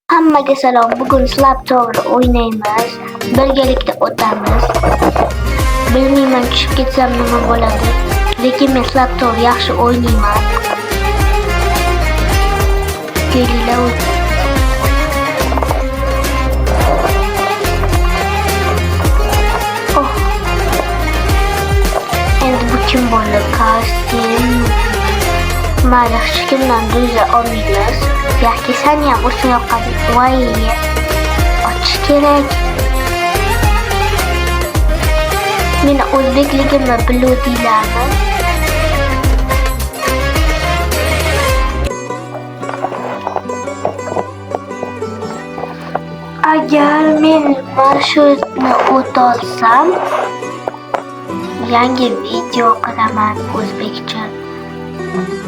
Hammaga salom. Bugun Slab Tower o'ynaymiz. Birgalikda o'tamiz. Bilmayman tushib ketsam nima bo'ladi. Lekin men Slab Tower yaxshi o'ynayman. Kelinglar o'ynaymiz. Endi bu kim bo'ldi? Kasim. Mayli, hech kimdan duza olmaymiz. Yoki sani ham o'sha yoqqa voy ochish kerak. Meni o'zbekligimni biluvdinglarmi? Agar men mana shuni o'tolsam, yangi video qilaman o'zbekcha.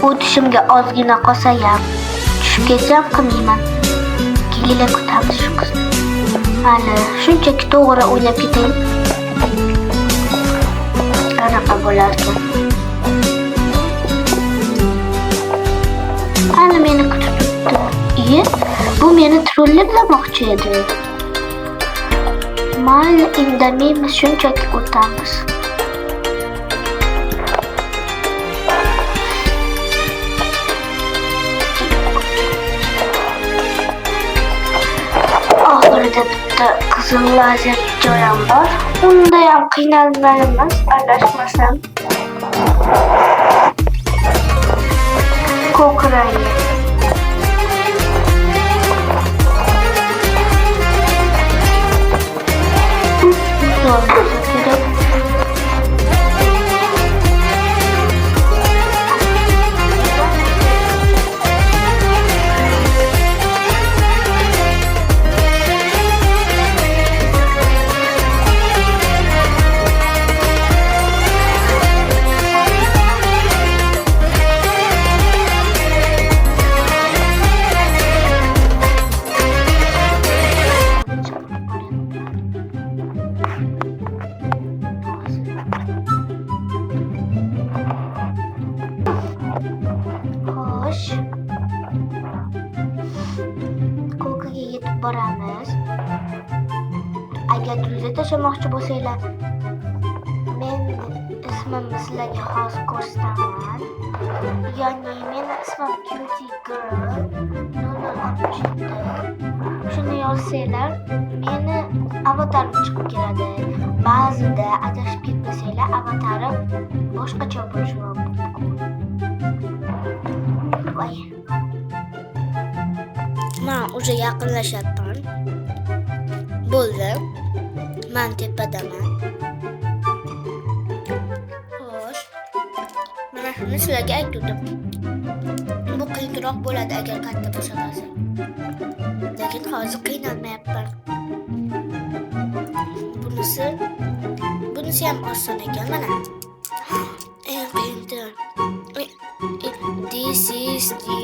O'tishimga ozgina qolsa ham tushib ketsam qilmayman. Kelinglar kutamiz shu qizni. Hali shunchaki to'g'ri o'ynab ketaylik. Qanaqa bo'larkan? Hali meni kutib turibdi. Bu meni trollamoqchi edi. Mayli, indamaymiz, shunchaki o'tamiz. Oxirida bitta qizil lazer joyam bor. Unda ham qiynalmaymiz, adashmasam. Ko'krayi. Ko'kaga yetib boramiz. Agar duza tashlamoqchi bo'lsanglar, men ismimni sizlarga hozir ko'rsataman. Ya'ni meni ismim Cutie Girl 067. Shuni yozsanglar, meni avatarim chiqib keladi. Ba'zida adashib ketmasanglar, avatarim boshqacha bo'lishi mumkin. Voy. Men уже yaqinlashyapman. Bo'ldi. Men tepadaman. Xo'sh. Mana shuni sizlarga aytdim. Bu qiyinroq bo'ladi agar katta bo'lsa. Lekin hozir qiynalmayapman. Bunisi ham oson ekan mana. Eng qiyin. This is the